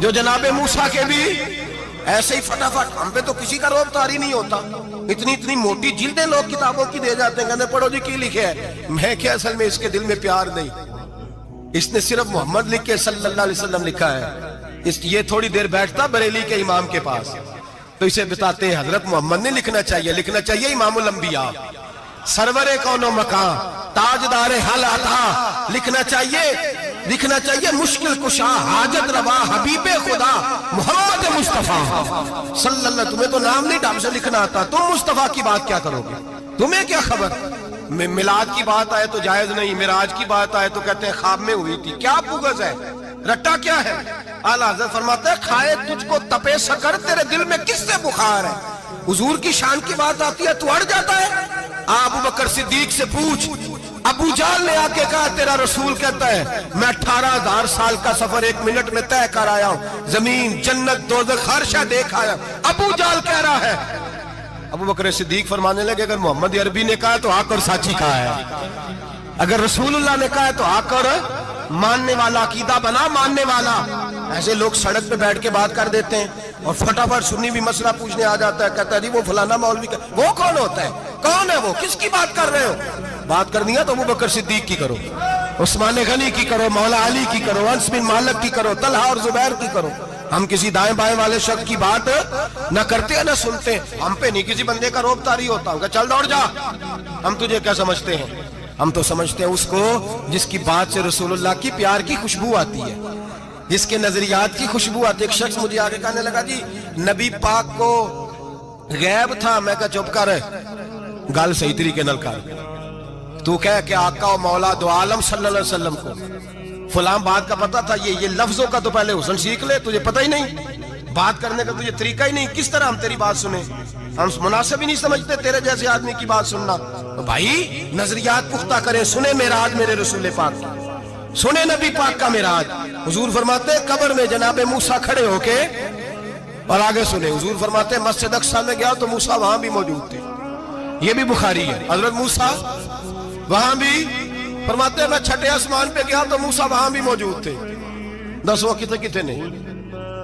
جو جناب موسیٰ کے بھی ایسے ہی فٹافٹ، ہم پہ تو کسی کا روب طاری نہیں ہوتا، اتنی موٹی جلدیں لوگ کتابوں کی دے جاتے ہیں، کہتے ہیں پڑھو جی کی لکھے ہے، میں کیا اصل میں اس کے دل میں پیار نہیں، اس نے صرف محمد لکھ کے صلی اللہ علیہ وسلم لکھا ہے، یہ تھوڑی دیر بیٹھتا بریلی کے امام کے پاس تو اسے بتاتے ہیں حضرت محمد نے لکھنا چاہیے امام الانبیاء، سرور کون و مکان، تاجدار حل عطا، لکھنا چاہیے مشکل کشا، حاجت روا، حبیب خدا محمد مصطفیٰ صلی اللہ۔ تمہیں تو نام نہیں ڈھنگ سے لکھنا آتا، تم مصطفیٰ کی بات کیا کرو گے؟ تمہیں کیا خبر؟ میلاد کی بات آئے تو جائز نہیں، معراج کی بات آئے تو کہتے ہیں خواب میں ہوئی تھی، کیا بغض ہے، رٹا کیا ہے؟ اعلیٰ حضرت فرماتے ہیں کھائے تجھ کو تپے سکر، تیرے دل میں کس سے بخار ہے؟ حضور کی شان کی بات آتی ہے تو اڑ جاتا ہے۔ ابو بکر صدیق سے پوچھ، ابو جہل نے آ کے کہا تیرا رسول کہتا ہے میں 18,000 سال کا سفر 1 منٹ میں طے کر آیا ہوں، زمین جنت دوزخ ہر شے دیکھ آیا، ابو جہل کہہ رہا ہے۔ ابو بکر صدیق فرمانے لگے اگر محمد عربی نے کہا تو آ کر سچی کہا ہے، اگر رسول اللہ نے کہا ہے تو آ کر ماننے والا، عقیدہ بنا ماننے والا۔ ایسے لوگ سڑک پہ بیٹھ کے بات کر دیتے ہیں اور فٹافٹ سنی بھی مسئلہ پوچھنے آ جاتا ہے، کہتا ہے جی وہ فلانا مولوی کا، وہ کون ہوتا ہے، کون ہے وہ، کس کی بات کر رہے ہو؟ بات کرنی ہے تو ابو بکر صدیق کی کرو، عثمان غنی کی کرو، مولا علی کی کرو، انس بن مالک کی کرو، طلحہ اور زبیر کی کرو۔ ہم کسی دائیں بائیں والے شخص کی بات نہ کرتے ہیں نہ سنتے ہیں، ہم پہ نہیں کسی بندے کا روب طاری ہوتا ہوں کہ چل دوڑ جا، ہم تجھے کیا سمجھتے ہیں؟ ہم تو سمجھتے ہیں اس کو جس کی بات سے رسول اللہ کی پیار کی خوشبو آتی ہے، جس کے نظریات کی خوشبو آتی ہے۔ ایک شخص مجھے آگے کہنے لگا جی نبی پاک کو غیب تھا، میں کہا چپ کر، گل صحیح طریقے نال کر، تو کہہ کہ آقا و مولا دو عالم صلی اللہ علیہ وسلم کو فلاں بات کا پتہ تھا، یہ لفظوں کا تو پہلے حسن سیکھ لے، تجھے پتہ ہی نہیں، بات کرنے کا تجھے طریقہ ہی نہیں، کس طرح ہم تیری بات سنیں؟ ہم مناسب ہی نہیں سمجھتے تیرے جیسے آدمی کی بات سننا۔ تو بھائی نظریات پختہ کریں، سنیں معراج میرے رسول پاک کی، سنیں نبی پاک کا معراج۔ حضور فرماتے ہیں قبر میں جناب موسیٰ کھڑے ہو کے، اور آگے سنیں حضور فرماتے ہیں مسجد اقصیٰ میں گیا تو موسیٰ وہاں بھی موجود تھے، یہ بھی بخاری ہے، حضرت موسیٰ وہاں بھی، فرماتے ہیں میں چھٹے آسمان پہ گیا تو موسیٰ وہاں بھی موجود تھے۔ 10 وہ کتے نہیں،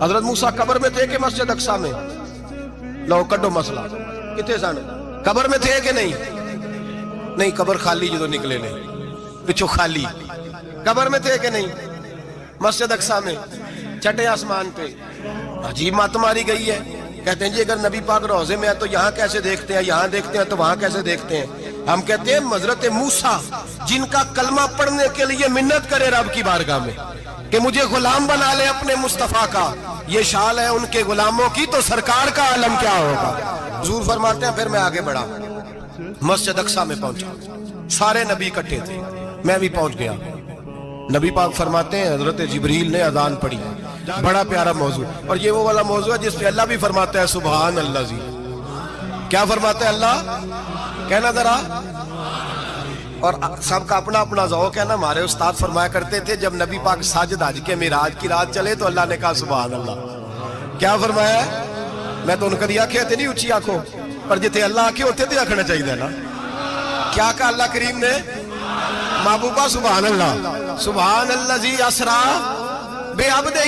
حضرت موسیٰ قبر میں تھے کہ مسجد اقصیٰ میں؟ لو کڈو مسئلہ، کتے سن قبر میں تھے کہ نہیں؟ قبر خالی جو نکلے نہیں پچھو خالی، قبر میں تھے کہ نہیں؟ مسجد اقصیٰ میں چھٹے آسمان پہ۔ عجیب مات ماری گئی ہے، کہتے ہیں جی اگر نبی پاک روضے میں ہے تو یہاں کیسے دیکھتے ہیں، یہاں دیکھتے ہیں تو وہاں کیسے دیکھتے ہیں؟ ہم کہتے ہیں حضرت موسیٰ جن کا کلمہ پڑھنے کے لیے منت کرے رب کی بارگاہ میں کہ مجھے غلام بنا لے اپنے مصطفیٰ کا، یہ شال ہے ان کے غلاموں کی، تو سرکار کا عالم کیا ہوگا؟ حضور فرماتے ہیں پھر میں آگے بڑھا، مسجد اقصیٰ میں پہنچا، سارے نبی اکٹھے تھے، میں بھی پہنچ گیا۔ نبی پاک فرماتے ہیں حضرت جبریل نے اذان پڑھی، بڑا پیارا موضوع، اور یہ وہ والا موضوع ہے جس پہ اللہ بھی فرماتا ہے سبحان اللہ جی، کیا فرماتے ہیں اللہ؟ کہنا ذرا، اور سب کا اپنا اپنا ذوق ہے نا۔ ہمارے استاد فرمایا کرتے تھے جب نبی پاک ساجد حج کے معراج کی رات چلے تو اللہ نے کہا سبحان اللہ، کیا فرمایا؟ میں تو ان کا دیا کہتے نہیں اچھی آنکھوں پر جتنے اللہ آنکھیں ہوتے تھے رکھنا چاہیے نا، کیا کہا اللہ کریم نے؟ محبوبہ سبحان اللہ، سبحان الذی اسرا بعبدہ۔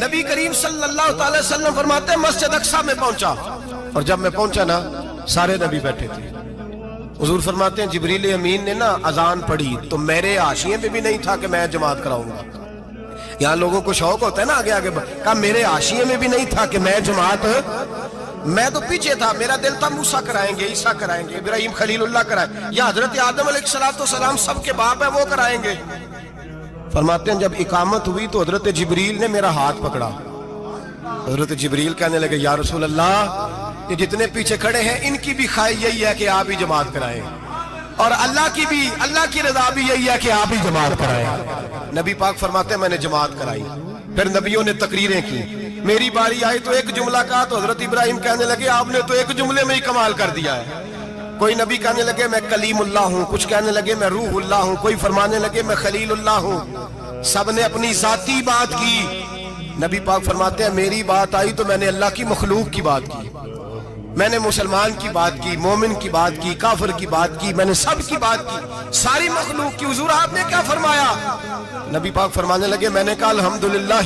نبی کریم صلی اللہ تعالی وسلم فرماتے ہیں مسجد اقصیٰ میں پہنچا، اور جب میں پہنچا نا سارے نبی بیٹھے تھے۔ حضور فرماتے ہیں جبریل امین نے نا اذان پڑھی تو میرے حاشیے میں بھی نہیں تھا کہ میں جماعت کراؤں گا، یہاں لوگوں کو شوق ہوتا ہے نا آگے آگے، کہا میرے حاشیے میں بھی نہیں تھا کہ میں جماعت، میں تو پیچھے تھا، میرا دل تھا موسیٰ کرائیں گے، عیسیٰ کرائیں گے، ابراہیم خلیل اللہ کرائیں، یا حضرت آدم علیہ السلام سب کے باپ ہیں وہ کرائیں گے۔ فرماتے ہیں جب اقامت ہوئی تو حضرت جبریل نے میرا ہاتھ پکڑا، حضرت جبریل کہنے لگے یا رسول اللہ یہ جتنے پیچھے کھڑے ہیں ان کی بھی خواہش یہی ہے کہ آپ ہی جماعت کرائیں، اور اللہ کی رضا بھی یہی ہے کہ آپ ہی جماعت کرائیں۔ نبی پاک فرماتے ہیں میں نے جماعت کرائی، پھر نبیوں نے تقریریں کی، میری باری آئی تو ایک جملہ کہا تو حضرت ابراہیم کہنے لگے آپ نے تو ایک جملے میں ہی کمال کر دیا ہے۔ کوئی نبی کہنے لگے میں کلیم اللہ ہوں، کچھ کہنے لگے میں روح اللہ ہوں، کوئی فرمانے لگے میں خلیل اللہ ہوں، سب نے اپنی ذاتی بات کی۔ نبی پاک فرماتے ہیں میری بات آئی تو میں نے اللہ کی مخلوق کی بات کی، میں نے مسلمان کی بات کی، مومن کی بات کی، کافر کی بات کی، میں نے سب کی بات کی، ساری مخلوق کی۔ حضور آپ نے کیا فرمایا؟ نبی پاک فرمانے لگے میں نے کہا الحمدللہ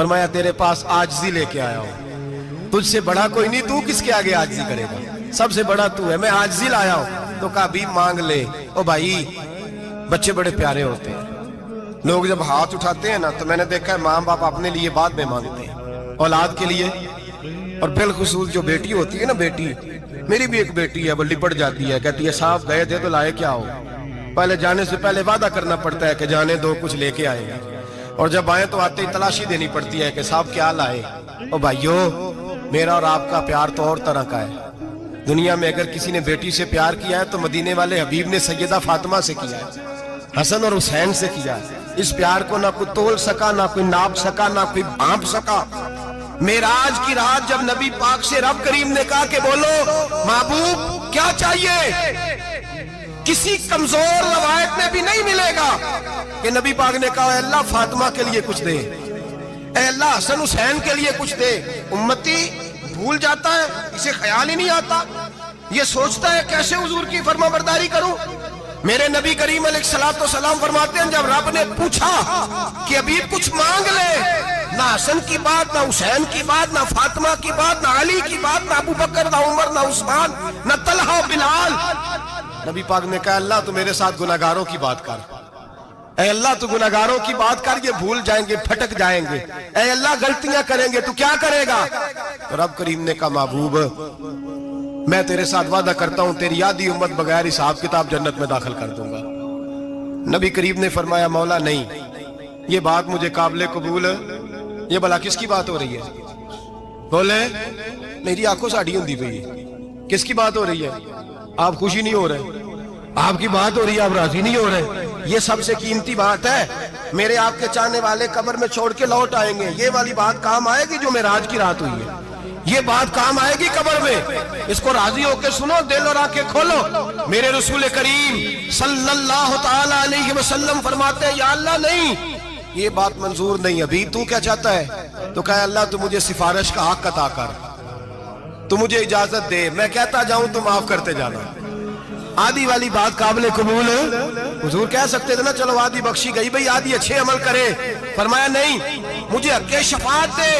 فرمایا تیرے پاس عاجزی لے کے آیا ہوں، تجھ سے بڑا کوئی نہیں، تو کس کے آگے عاجزی کرے گا، سب سے بڑا تو ہے، میں عاجزی لایا ہوں۔ تو کہا بھی مانگ لے۔ او بھائی بچے بڑے پیارے ہوتے ہیں، لوگ جب ہاتھ اٹھاتے ہیں نا تو میں نے دیکھا ہے ماں باپ اپنے لیے بعد میں مانگتے ہیں، اولاد کے لیے، اور بالخصوص جو بیٹی ہوتی ہے نا، بیٹی، میری بھی ایک بیٹی ہے، وہ لپٹ جاتی ہے، کہتی ہے صاحب گئے تھے تو لائے کیا ہو؟ پہلے جانے سے پہلے وعدہ کرنا پڑتا ہے کہ جانے دو کچھ لے کے آئے گا، اور جب آئے تو آتے ہی تلاشی دینی پڑتی ہے کہ صاحب کیا لائے۔ او بھائیو، میرا اور آپ کا پیار تو اور طرح کا ہے۔ دنیا میں اگر کسی نے بیٹی سے پیار کیا ہے تو مدینے والے حبیب نے سیدہ فاطمہ سے کیا ہے، حسن اور حسین سے کیا ہے۔ اس پیار کو نہ کوئی تول سکا، نہ کوئی ناپ سکا، نہ کوئی بھانپ سکا۔ معراج کی رات جب نبی پاک سے رب کریم نے کہا کہ بولو محبوب کیا چاہیے، کسی کمزور روایت میں بھی نہیں ملے گا کہ نبی پاک نے کہا اے اللہ فاطمہ کے لیے کچھ دے، اے اللہ حسن حسین کے لیے کچھ دے۔ امتی بھول جاتا ہے، اسے خیال ہی نہیں آتا، یہ سوچتا ہے کیسے حضور کی فرما برداری کروں۔ میرے نبی کریم علیہ الصلوۃ والسلام فرماتے ہیں جب رب نے پوچھا کہ ابھی کچھ مانگ لے، نہ حسن کی بات، نہ حسین کی بات، نہ فاطمہ کی بات، نہ علی کی بات، نہ ابو بکر، نہ عمر، نہ عثمان، نہ طلحہ بلال، نبی پاک نے کہا اللہ تو میرے ساتھ گناہگاروں کی بات کر، اے اللہ تو گناہگاروں کی بات کر، یہ بھول جائیں گے، پھٹک جائیں گے، اے اللہ غلطیاں کریں گے تو کیا کرے گا؟ تو رب کریم نے کہا محبوب میں تیرے ساتھ وعدہ کرتا ہوں تیری آدھی امت بغیر حساب کتاب جنت میں داخل کر دوں گا۔ نبی کریم نے فرمایا مولا نہیں، یہ بات مجھے قابل قبول ہے، یہ بھلا کس کی بات ہو رہی ہے؟ بولے میری آنکھوں ساڑھی ہوندی پئی ہے، کس کی بات ہو رہی ہے؟ آپ خوشی نہیں ہو رہے، آپ کی بات ہو رہی ہے، آپ راضی نہیں ہو رہے، یہ سب سے قیمتی بات ہے۔ میرے آپ کے چاہنے والے قبر میں چھوڑ کے لوٹ آئیں گے، یہ والی بات کام آئے گی جو معراج کی رات ہوئی ہے، یہ بات کام آئے گی قبر میں، اس کو راضی ہو کے سنو، دل اور آنکھیں کھولو۔ میرے رسول کریم صلی اللہ تعالی علیہ وسلم فرماتے ہیں یا اللہ نہیں، یہ بات منظور نہیں، ابھی تو کیا چاہتا ہے؟ تو کہا اللہ تو مجھے سفارش کا حق عطا کر، تو مجھے اجازت دے، میں کہتا جاؤں تو معاف کرتے جانا۔ آدھی والی بات قابل قبول ہے، حضور کہہ سکتے تھے نا چلو آدھی بخشی گئی بھئی آدھی اچھے عمل کرے، فرمایا نہیں مجھے حق شفاعت دے۔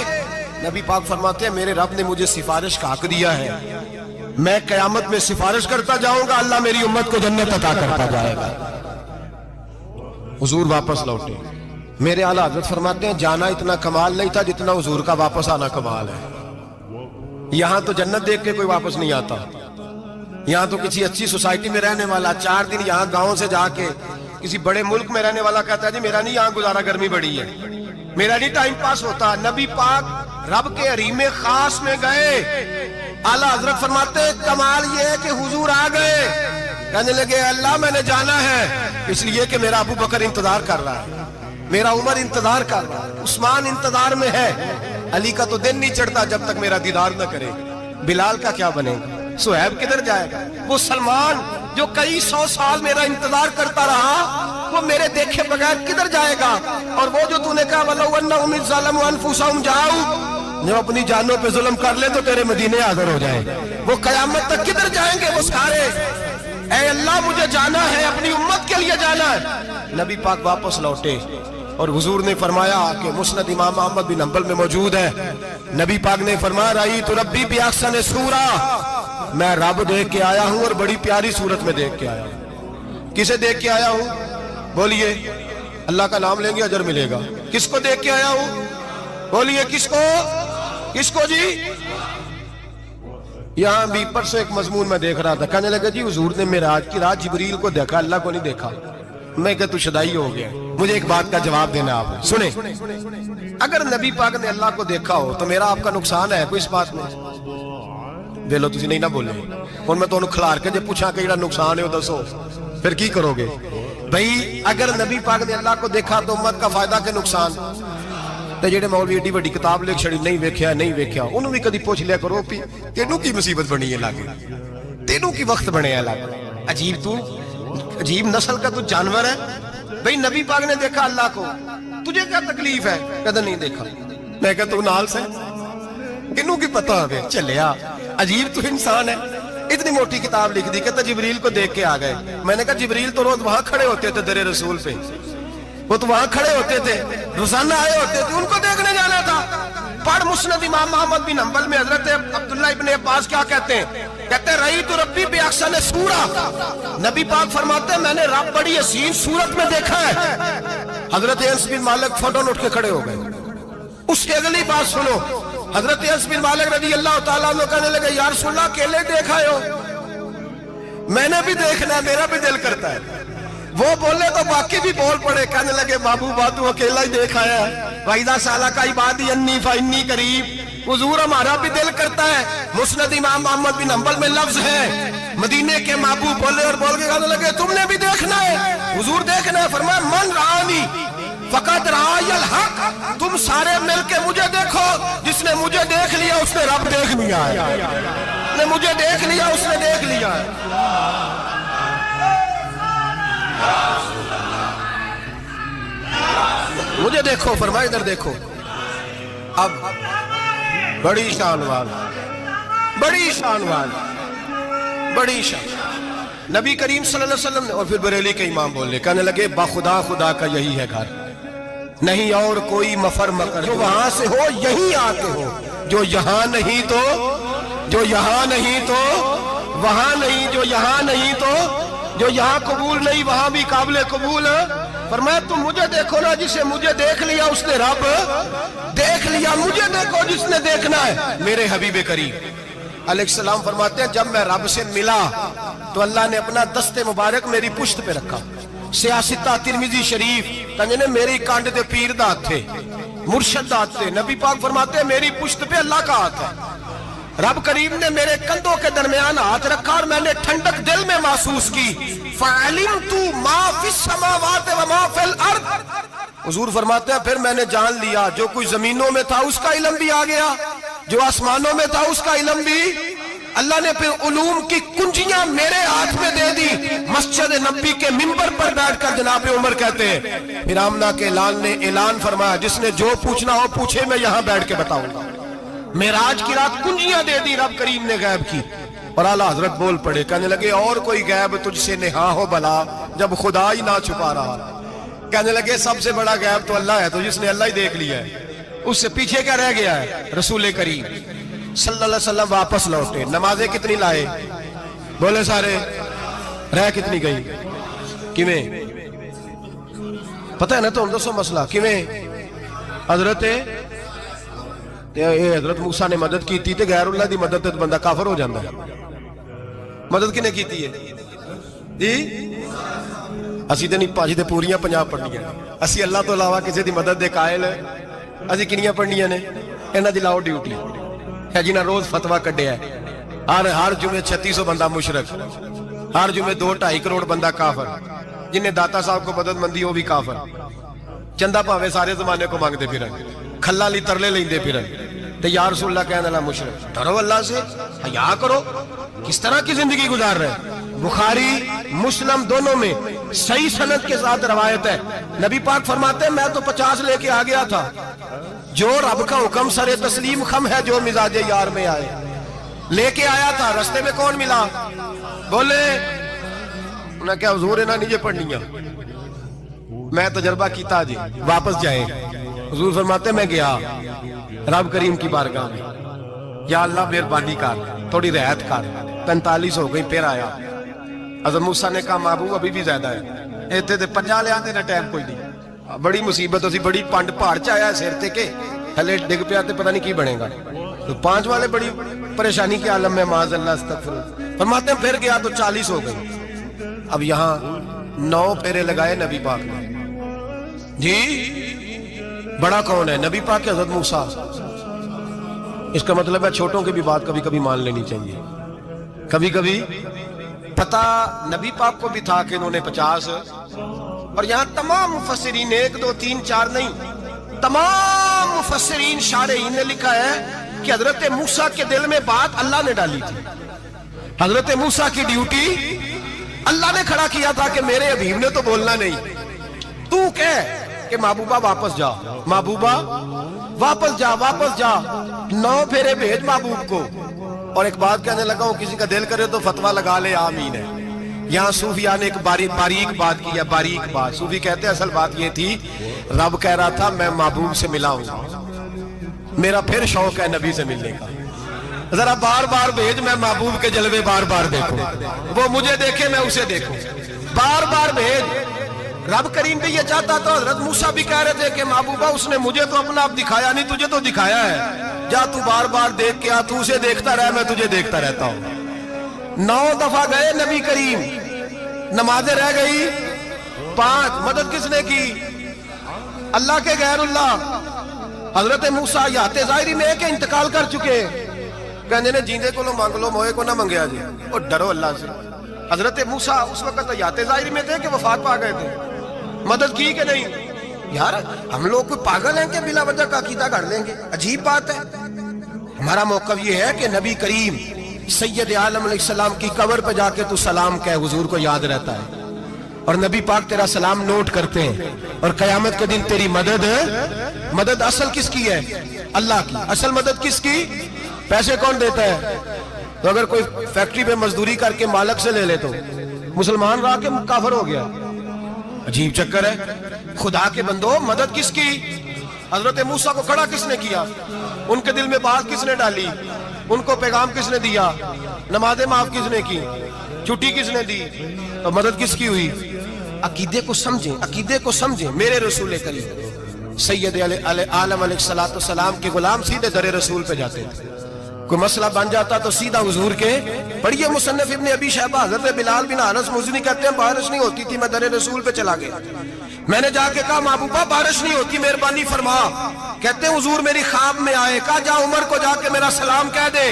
نبی پاک فرماتے ہیں میرے رب نے مجھے سفارش کا حق دیا ہے، میں قیامت میں سفارش کرتا جاؤں گا، اللہ میری امت کو جنت عطا کرتا جائے گا۔ حضور واپس لوٹے، میرے اعلیٰ حضرت فرماتے ہیں جانا اتنا کمال نہیں تھا جتنا حضور کا واپس آنا کمال ہے۔ یہاں تو جنت دیکھ کے کوئی واپس نہیں آتا، یہاں تو کسی اچھی سوسائٹی میں رہنے والا 4 دن یہاں گاؤں سے جا کے کسی بڑے ملک میں رہنے والا کہتا ہے جی میرا نہیں یہاں گزارا، گرمی بڑی ہے، میرا نہیں ٹائم پاس ہوتا۔ نبی پاک رب کے حریم خاص میں گئے، اعلیٰ حضرت فرماتے ہیں کمال یہ ہے کہ حضور آ گئے، کہنے لگے اللہ میں نے جانا ہے اس لیے کہ میرا ابو بکر انتظار کر رہا ہے، میرا عمر انتظار کر رہا ہے، عثمان انتظار میں ہے، علی کا تو دن نہیں چڑھتا جب تک میرا دیدار نہ کرے، بلال کا کیا بنے گا، صہیب کدھر جائے گا، وہ سلمان جو کئی 100 سال میرا انتظار کرتا رہا وہ میرے دیکھے بغیر کدھر جائے گا، اور وہ جو تو نے کہا وَلَوْ أَنَّهُمْ إِذْ ظَلَمُوا أَنفُسَهُمْ جَاءُوا، جو اپنی جانوں پہ ظلم کر لے تو تیرے مدینے حاضر ہو جائیں، وہ قیامت تک کدھر جائیں گے وہ سارے؟ اے اللہ مجھے جانا ہے، اپنی امت کے لیے جانا ہے۔ نبی پاک واپس لوٹے اور حضور نے فرمایا کہ مسند امام احمد بن حنبل میں موجود ہے، نبی پاک نے فرمایا رأیت ربی بأحسن صورہ، میں رب دیکھ کے آیا ہوں اور بڑی پیاری صورت میں دیکھ کے آیا ہوں۔ کسے دیکھ کے آیا ہوں؟ بولیے اللہ کا نام لیں گے اجر ملے گا۔ کس کو دیکھ کے آیا ہوں؟ بولیے کس کو؟ کس کو جی؟ یہاں بھی پرسوں ایک مضمون میں دیکھ رہا تھا، کہنے لگا جی حضور نے معراج کی رات جبریل کو دیکھا، اللہ کو نہیں دیکھا۔ میں کہ تو شدائی ہو گیا، مجھے ایک بات کا جواب دینا آپ سنیں، اگر نبی پاک نے اللہ کو دیکھا ہو تو میرا آپ کا نقصان ہے کوئی اس بات میں؟ ویلو تسی نہیں نہ بولے اور میں تو کھلار کے جب پوچھا کہ جڑا نقصان ہے وہ دسو پھر کی کرو گے؟ بھئی اگر نبی پاک نے اللہ کو دیکھا تو امت کا فائدہ کہ نقصان؟ تے جڑے مولوی ایڈی بڑی کتاب لکھ چھڑی نہیں ویکھیا نہیں ویکھیا انہوں بھی کدی پوچھ لیا کرو پی تینوں کی مصیبت بنی ہے لاگے، تینوں کی وقت بنے ہے لاگے، عجیب تو عجیب نسل کا تو جانور ہے۔ بھئی نبی پاک نے دیکھا اللہ کو، تجھے کیا تکلیف ہے؟ کدھر نہیں دیکھا۔ میں کہتا ہوں نال سے انہوں کی پتہ ہے چلیا، عجیب تو انسان ہے۔ اتنی موٹی کتاب لکھ دی کہ جبریل کو دیکھ کے آ گئے۔ میں نے کہا جبریل تو روز وہاں کھڑے ہوتے تھے در رسول پہ، وہ تو وہاں کھڑے ہوتے تھے، روزانہ آئے ہوتے تھے، ان کو دیکھنے جانا تھا۔ پڑھ مسند امام محمد بن حنبل میں حضرت عبداللہ ابن عباس کیا کہتے ہیں؟ کہتے ہیں رأیت ربی بأحسن سورہ، نبی پاک فرماتے ہیں میں نے رب بڑی حسین صورت میں دیکھا ہے۔ حضرت انس بن مالک فوراً اٹھ کے کھڑے ہو گئے۔ اس کی اگلی بات سنو، حضرت انس بن مالک رضی اللہ تعالیٰ عنہ کہنے لگے یا رسول اللہ اکیلے دیکھا ہو؟ میں نے بھی دیکھنا ہے، میرا بھی دل کرتا ہے۔ وہ بولے تو باقی بھی بول پڑے، کہنے لگے محبوبہ تو اکیلا ہی دیکھا ہے، وَإِذَا سَأَلَكَ عِبَادِي عَنِّي فَإِنِّي قَرِيبٌ، حضور ہمارا بھی دل کرتا ہے۔ مسند امام محمد بن حنبل میں لفظ ہے، مدینے کے محبوب بولے اور بول کے کہنے لگے تم نے بھی دیکھنا ہے؟ حضور دیکھنا ہے۔ فرمایا من رآنی فقط رآی الحق، تم سارے مل کے مجھے دیکھو، جس نے مجھے دیکھ لیا اس نے رب دیکھ لیا ہے، جس نے مجھے دیکھ لیا اس نے دیکھ لیا ہے۔ مجھے دیکھو، فرمایا ادھر دیکھو۔ اب بڑی شان والا، بڑی شان والا، بڑی شان نبی کریم صلی اللہ علیہ وسلم نے، اور پھر بریلی کے امام بولے، کہنے لگے باخدا خدا کا یہی ہے گھر، نہیں اور کوئی مفر مکر، جو وہاں سے ہو یہیں آتے ہو، جو یہاں نہیں تو، جو یہاں نہیں تو وہاں نہیں، جو یہاں نہیں تو، جو یہاں قبول نہیں وہاں بھی قابل قبول۔ فرمایا تم مجھے دیکھو نا، جسے مجھے دیکھ لیا اس نے رب دیکھ لیا، مجھے دیکھو جس نے دیکھنا ہے میرے حبیب کریم علیہ السلام۔ فرماتے ہیں جب میں رب سے ملا تو اللہ نے اپنا دست مبارک میری پشت پہ رکھا، سیاستہ ترمذی شریف کہنے میری کانڈ دے پیر دا ہاتھ تھے، مرشد دا ہاتھ تھے۔ نبی پاک فرماتے ہیں میری پشت پہ اللہ کا ہاتھ ہے، رب کریم نے میرے کندھوں کے درمیان ہاتھ رکھا اور میں نے ٹھنڈک دل میں محسوس کی۔ فَعَلِمْتُ مَا فِي السَّمَاوَاتِ وَمَا فِي الْأَرْضِ، حضور فرماتے ہیں پھر میں نے جان لیا جو کچھ زمینوں میں تھا اس کا علم بھی آ گیا، جو آسمانوں میں تھا اس کا علم بھی۔ اللہ نے پھر علوم کی کنجیاں میرے ہاتھ میں دے دی۔ مسجد نبی کے منبر پر بیٹھ کر جناب عمر کہتے ہیں پھر آمنہ کے لال نے اعلان فرمایا جس نے جو پوچھنا ہو پوچھے، میں یہاں بیٹھ کے بتاؤں گا۔ معراج کی رات کنجیاں دے دی رب کریم نے غیب کی، اور اعلیٰ حضرت بول پڑے، کہنے لگے اور کوئی غیب تجھ سے نہا ہو بلا جب خدا ہی نہ چھپا رہا۔ کہنے لگے سب سے بڑا غیب تو اللہ ہے، تو جس نے اللہ ہی دیکھ لیا ہے اس سے پیچھے کیا رہ گیا ہے؟ رسول کریم صلی اللہ علیہ وسلم واپس لوٹے، نمازیں کتنی لائے؟ بولے سارے، رہ کتنی گئی؟ کیویں پتہ ہے نا؟ تو ہم دسو مسئلہ کیویں؟ حضرت موسیٰ نے مدد کی تھی تے غیر اللہ دی مدد تے بندہ کافر ہو جاندہ ہے۔ مدد کنے کی تھی ہے جی؟ اسی تے نہیں پانچ تے پوریاں 50 پڑھنیاں، اسی اللہ تو علاوہ کسی دی مدد دے قائل اسی کنیاں پڑھنیاں نے؟ انہاں دی لاؤ ڈیوٹی ہے جنہاں روز فتویٰ کڈیا ہے، ہر جمعے 3600 بندہ مشرک، ہر جمعے 2-2.5 کروڑ بندہ کافر، جنہیں داتا صاحب کو مدد مندی وہ بھی کافر، چندہ پاوے سارے زمانے کو مانگتے پھرن، کھلا لی ترلے لیندے پھرن، تے یا رسول اللہ کہنے اللہ مشرک۔ ڈرو اللہ سے، حیا کرو، کس طرح کی زندگی گزار رہے؟ بخاری مسلم دونوں میں صحیح سند کے ساتھ روایت ہے، نبی پاک فرماتے ہیں میں تو 50 لے کے آ گیا تھا، جو رب کا حکم سر تسلیم خم ہے جو مزاج یار میں آئے، لے کے آیا تھا، رستے میں کون ملا؟ بولے انہاں کیا حضور انہاں نیجے پڑھنیاں، میں تجربہ کیتا جی واپس جائیں۔ حضور فرماتے میں گیا رب کریم کی بارگاہ میں، یا اللہ مہربانی کر تھوڑی رعایت کر، 45 ہو گئی، پھر آیا۔ حضرت موسیٰ نے کہا محبوب ابھی بھی زیادہ ہے، ایتھے تے 50 لے آندے نہ ٹائم کوئی نہیں، بڑی مصیبت اسی بڑی پانڈ پہاڑ چایا سر تے کے ہلے ڈگ پیا تے پتہ نہیں کی بنے گا، تو 5 والے بڑی پریشانی کے عالم میں معاذ اللہ استغفر۔ فرماتے ہیں پھر گیا تو 40 ہو گئی، اب یہاں 9 پھیرے لگائے نبی پاک نے جی۔ بڑا کون ہے؟ نبی پاک حضرت موسیٰ۔ اس کا مطلب ہے چھوٹوں کی بھی بات کبھی کبھی مان لینی چاہیے، کبھی کبھی پتہ نبی پاک کو بھی تھا کہ انہوں نے 50، اور یہاں تمام مفسرین 1 2 3 4 نہیں، تمام مفسرین شارحین نے لکھا ہے کہ حضرت موسیٰ کے دل میں بات اللہ نے ڈالی تھی، حضرت موسیٰ کی ڈیوٹی اللہ نے کھڑا کیا تھا کہ میرے حبیب نے تو بولنا نہیں، تو کہہ کہ محبوبہ واپس جا، محبوبہ واپس جا، واپس جا، 9 پھیرے بھیج محبوب کو۔ اور ایک بات کہنے لگا ہوں، کسی کا دل کرے تو فتویٰ لگا لے آمین ہے، یہاں صوفیاء نے ایک باریک بات کی ہے، باریک بات. صوفی کہتے ہیں اصل بات یہ تھی، رب کہہ رہا تھا میں محبوب سے ملا ہوں، میرا پھر شوق ہے نبی سے ملنے کا، ذرا بار بار بھیج، میں محبوب کے جلوے بار بار دیکھوں، وہ مجھے دیکھے میں اسے دیکھوں، بار بار بھیج. رب کریم بھی یہ چاہتا تو حضرت موسیٰ بھی کہہ رہے تھے کہ محبوبہ اس نے مجھے تو اپنا آپ دکھایا نہیں، تجھے تو دکھایا ہے، جا تو بار بار دیکھ کے آ، تو اسے دیکھتا رہ، میں تجھے دیکھتا رہتا ہوں. 9 دفعہ گئے نبی کریم، نمازیں رہ گئی 5. مدد کس نے کی؟ اللہ کے غیر اللہ. حضرت موسیٰ یات ظاہری میں کہ انتقال کر چکے، کہنے نے جیندے کو لو مانگ لو، موئے کو نہ منگیا جی، اور ڈرو اللہ سے. حضرت موسیٰ اس وقت تو یات ظاہری میں تھے کہ وفات پا گئے تھے، مدد کی کہ نہیں؟ یار ہم لوگ کوئی پاگل ہیں کہ بلا وجہ کا عقیدہ گھڑ لیں گے؟ عجیب بات ہے. ہمارا موقف یہ ہے کہ نبی کریم سید عالم علیہ السلام کی قبر پہ جا کے تو سلام کہے، حضور کو یاد رہتا ہے، اور نبی پاک تیرا سلام نوٹ کرتے ہیں، اور قیامت کے دن تیری مدد اصل کس کی ہے؟ اللہ کی. اصل مدد کس کی؟ پیسے کون دیتا ہے؟ تو اگر کوئی فیکٹری پہ مزدوری کر کے مالک سے لے لے تو مسلمان رہا کے کافر ہو گیا. عجیب چکر ہے. خدا کے بندو مدد کس کی؟ حضرت موسیٰ کو کھڑا کس نے کیا؟ ان کے دل میں بات کس نے ڈالی؟ ان کو پیغام کس نے دیا؟ نمازیں معاف کس نے کی؟ چھٹی کس نے دی؟ تو مدد کس کی ہوئی؟ عقیدے کو سمجھیں، عقیدے کو سمجھیں. میرے رسول کریم سید عالم علیہ السلام کے غلام سیدھے در رسول پہ جاتے تھے. کوئی مسئلہ بن جاتا تو سیدھا حضور کے. پڑھیے مصنف ابن ابی شیبہ، حضرت بلال بن انس مزنی کہتے ہیں بارش نہیں ہوتی تھی، میں در رسول پہ چلا گیا، میں نے جا کے کہا محبوبہ بارش نہیں ہوتی، مہربانی فرما. کہتے ہیں حضور میری خواب میں آئے، کہا جا عمر کو جا کے میرا سلام کہہ دے،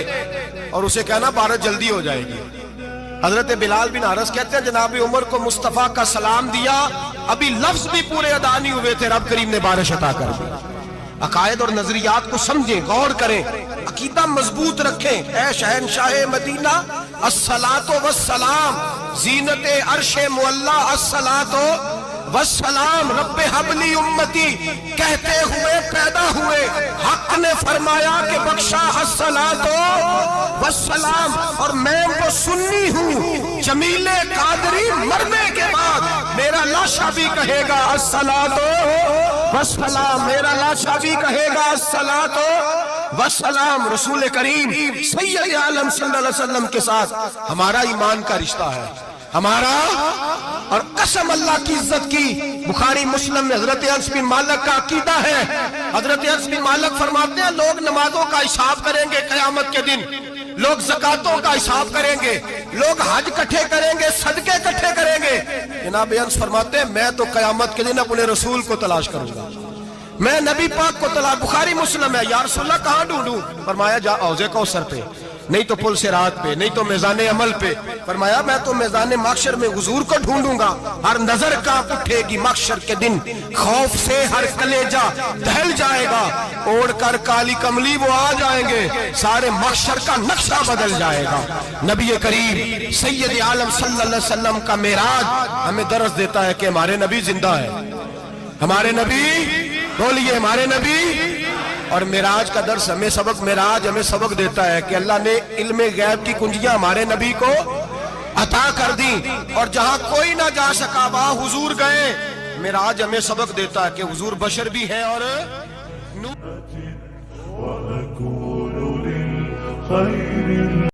اور اسے کہنا بارش جلدی ہو جائے گی. حضرت بلال بن انس کہتے ہیں جناب عمر کو مصطفیٰ کا سلام دیا، ابھی لفظ بھی پورے ادا نہیں ہوئے تھے، رب کریم نے بارش عطا کر دی. عقائد اور نظریات کو سمجھیں، غور کریں، عقیدہ مضبوط رکھیں. اے شہنشاہ مدینہ الصلاۃ والسلام، زینت عرش معلی الصلاۃ والسلام، رب حبلی امتی کہتے ہوئے پیدا ہوئے، حق نے فرمایا کہ بخشا الصلاۃ والسلام. اور میں وہ سنی ہوں، جمیل قادری مرنے کے بعد میرا لاشا بھی کہے گا الصلاۃ والسلام، میرا لاشا بھی کہے گا الصلاۃ والسلام. رسول کریم سید عالم صلی اللہ علیہ وسلم کے ساتھ ہمارا ایمان کا رشتہ ہے، ہمارا. اور قسم اللہ کی عزت کی، بخاری مسلم میں حضرت انس بن مالک کا عقیدہ ہے. حضرت انس بن مالک فرماتے ہیں لوگ نمازوں کا حساب کریں گے قیامت کے دن، لوگ زکاتوں کا حساب کریں گے، لوگ حج کٹھے کریں گے، صدقے کٹھے کریں گے. جناب انس فرماتے ہیں میں تو قیامت کے دن اپنے رسول کو تلاش کروں گا، میں نبی پاک کو تلاش. بخاری مسلم ہے. یا رسول اللہ کہاں ڈھونڈوں؟ فرمایا جا حوض کوثر پہ، نہیں تو پل صراط پہ، نہیں تو میزان عمل پہ. فرمایا میں تو میزان محشر میں حضور کو ڈھونڈوں گا. ہر نظر کانپ اٹھے گی محشر کے دن، خوف سے ہر کلیجہ دہل جائے گا، اوڑھ کر کالی کملی وہ آ جائیں گے، سارے محشر کا نقشہ بدل جائے گا. نبی کریم سید عالم صلی اللہ علیہ وسلم کا معراج ہمیں درس دیتا ہے کہ ہمارے نبی زندہ ہے. ہمارے نبی بولیے، ہمارے نبی. اور معراج کا درس ہمیں سبق، معراج ہمیں سبق دیتا ہے کہ اللہ نے علم غیب کی کنجیاں ہمارے نبی کو عطا کر دی، اور جہاں کوئی نہ جا سکا وہاں حضور گئے. معراج ہمیں سبق دیتا ہے کہ حضور بشر بھی ہے اور وَنَقُولُ لِلْخَيْرِ